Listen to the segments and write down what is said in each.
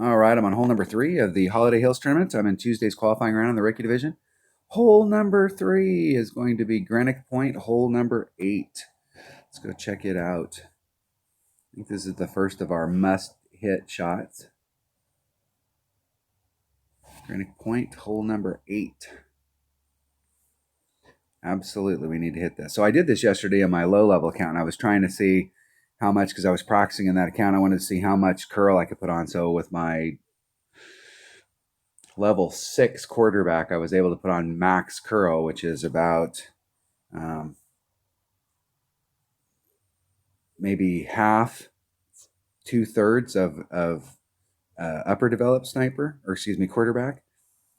All right, I'm on hole number 3 of the Holiday Hills tournament. I'm in Tuesday's qualifying round in the Reiki division. Hole number 3 is going to be Granick Point, hole number 8. Let's go check it out. I think this is the first of our must-hit shots. Granick Point, hole number 8. Absolutely, we need to hit this. So I did this yesterday on my low-level account. I was trying to see how much, because I was practicing in that account, I wanted to see how much curl I could put on. So with my level 6 quarterback, I was able to put on max curl, which is about maybe half, 2/3 of upper developed sniper, or excuse me, quarterback.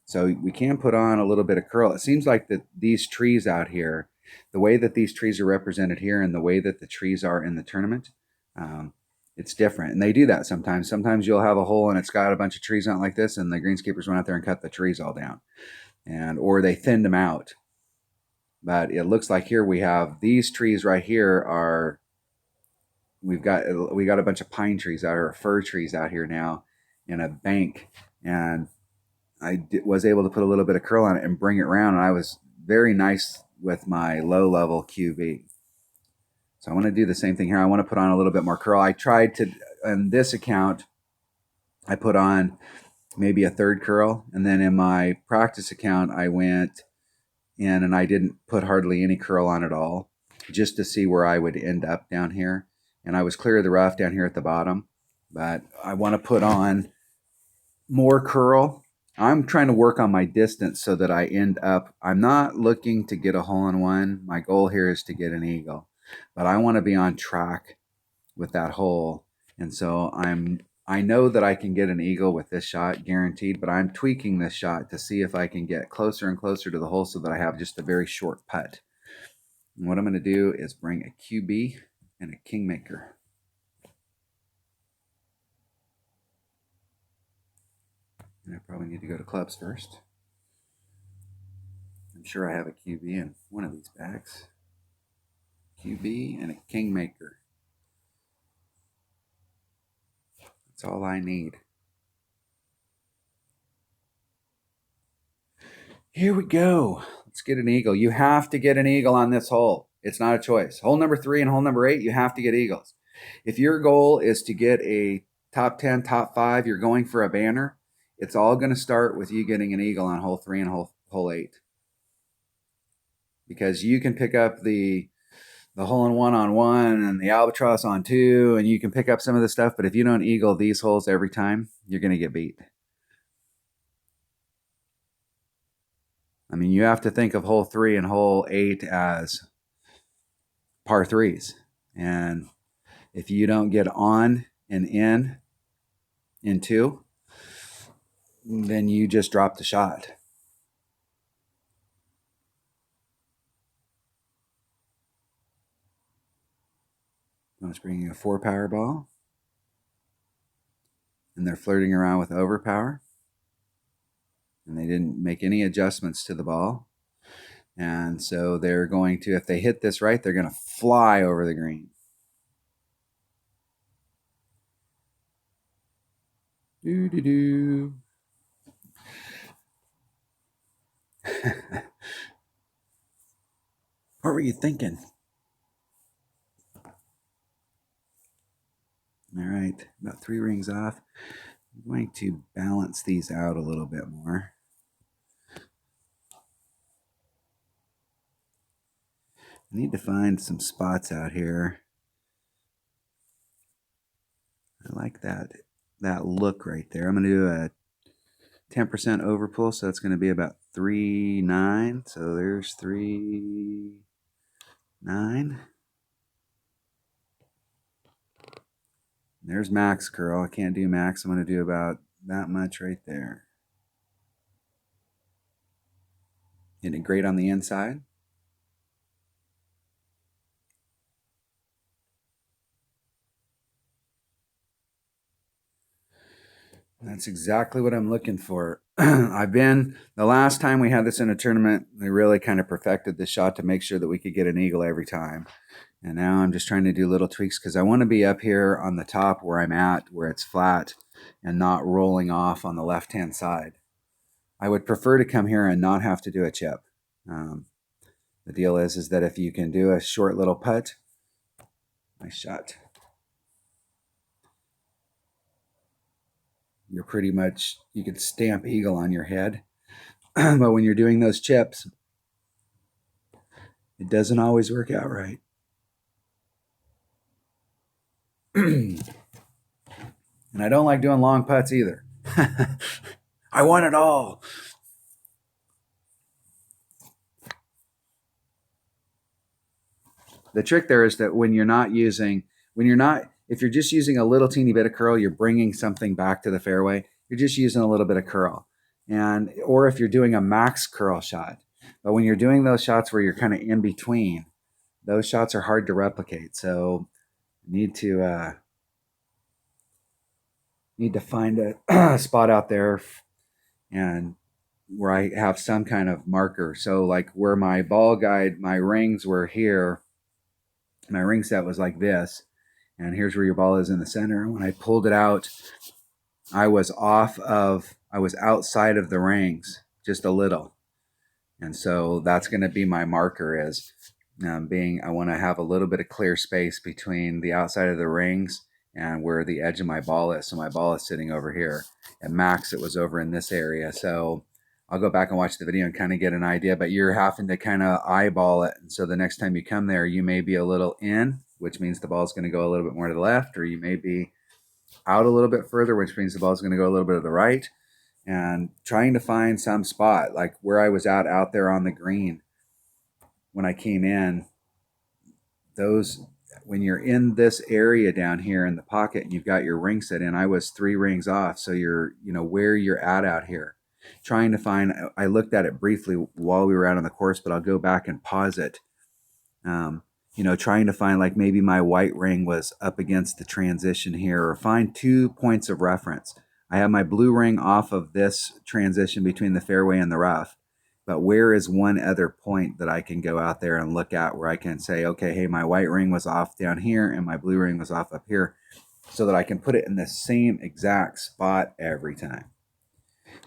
So we can put on a little bit of curl. It seems like that these trees out here, the way that these trees are represented here and the way that the trees are in the tournament, it's different. And they do that sometimes. Sometimes you'll have a hole and it's got a bunch of trees on it like this, and the greenskeepers went out there and cut the trees all down, or they thinned them out. But it looks like here we have these trees right here are, we got a bunch of pine trees out here, fir trees out here now in a bank, and I was able to put a little bit of curl on it and bring it around, and I was very nice with my low level QB. So I want to do the same thing here. I want to put on a little bit more curl. I tried to, on this account, I put on maybe a third curl, and then in my practice account, I went in and I didn't put hardly any curl on at all, just to see where I would end up down here. And I was clear of the rough down here at the bottom, but I want to put on more curl. I'm trying to work on my distance so that I end up, I'm not looking to get a hole-in-one. My goal here is to get an eagle, but I want to be on track with that hole. And so I know that I can get an eagle with this shot, guaranteed, but I'm tweaking this shot to see if I can get closer and closer to the hole so that I have just a very short putt. And what I'm going to do is bring a QB and a Kingmaker. And I probably need to go to clubs first. I'm sure I have a QB in one of these bags. QB and a Kingmaker. That's all I need. Here we go. Let's get an eagle. You have to get an eagle on this hole. It's not a choice. Hole number 3 and hole number 8, you have to get eagles. If your goal is to get a top 10, top 5, you're going for a banner, it's all going to start with you getting an eagle on hole 3 and hole 8. Because you can pick up the hole-in-one on 1 and the albatross on 2, and you can pick up some of the stuff, but if you don't eagle these holes every time, you're going to get beat. I mean, you have to think of hole 3 and hole 8 as par 3s. And if you don't get on and in 2, then you just drop the shot. I was bringing a 4 power ball, and they're flirting around with overpower, and they didn't make any adjustments to the ball. And so they're going to, if they hit this right, they're going to fly over the green. Do. What were you thinking? All right, about 3 rings off. I'm going to balance these out a little bit more. I need to find some spots out here. I like that look right there. I'm going to do a 10% overpull, so that's going to be about 3.9. So there's 3.9. There's max curl. I can't do max. I'm going to do about that much right there. Hitting it great on the inside. That's exactly what I'm looking for. The last time we had this in a tournament, we really kind of perfected the shot to make sure that we could get an eagle every time. And now I'm just trying to do little tweaks because I want to be up here on the top where I'm at, where it's flat. and not rolling off on the left-hand side. I would prefer to come here and not have to do a chip. The deal is that if you can do a short little putt, nice shot, you're pretty much, you could stamp eagle on your head. But when you're doing those chips, it doesn't always work out right. And I don't like doing long putts either. I want it all. The trick there is that if you're just using a little teeny bit of curl, you're bringing something back to the fairway. You're just using a little bit of curl. Or if you're doing a max curl shot. But when you're doing those shots where you're kind of in between, those shots are hard to replicate. So you need to find a spot out there and where I have some kind of marker. So like where my ball guide, my rings were here, my ring set was like this, and here's where your ball is in the center. When I pulled it out, I was outside of the rings just a little. And so that's going to be my marker is I want to have a little bit of clear space between the outside of the rings and where the edge of my ball is. So my ball is sitting over here. At max, it was over in this area. So I'll go back and watch the video and kind of get an idea, but you're having to kind of eyeball it. And so the next time you come there, you may be a little in, which means the ball is going to go a little bit more to the left, or you may be out a little bit further, which means the ball is going to go a little bit to the right. And trying to find some spot, like where I was out there on the green when I came in, when you're in this area down here in the pocket and you've got your ring set in, I was 3 rings off. So you're, where you're at out here. Trying to find, I looked at it briefly while we were out on the course, but I'll go back and pause it. Trying to find like maybe my white ring was up against the transition here, or find 2 points of reference. I have my blue ring off of this transition between the fairway and the rough, but where is one other point that I can go out there and look at where I can say, okay, hey, my white ring was off down here and my blue ring was off up here, so that I can put it in the same exact spot every time.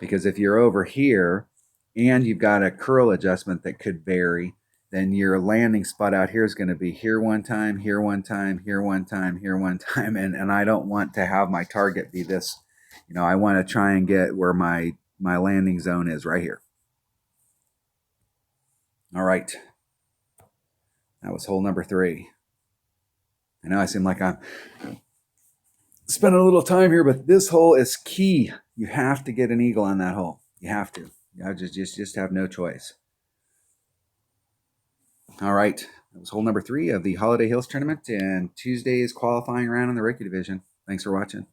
Because if you're over here and you've got a curl adjustment that could vary, then your landing spot out here is going to be here one time, here one time, here one time, here one time. And I don't want to have my target be this. I want to try and get where my landing zone is right here. All right. That was hole number 3. I know I seem like I'm spending a little time here, but this hole is key. You have to get an eagle on that hole. You have to. You just have no choice. All right. That was hole number 3 of the Holiday Hills Tournament and Tuesday's qualifying round in the rookie division. Thanks for watching.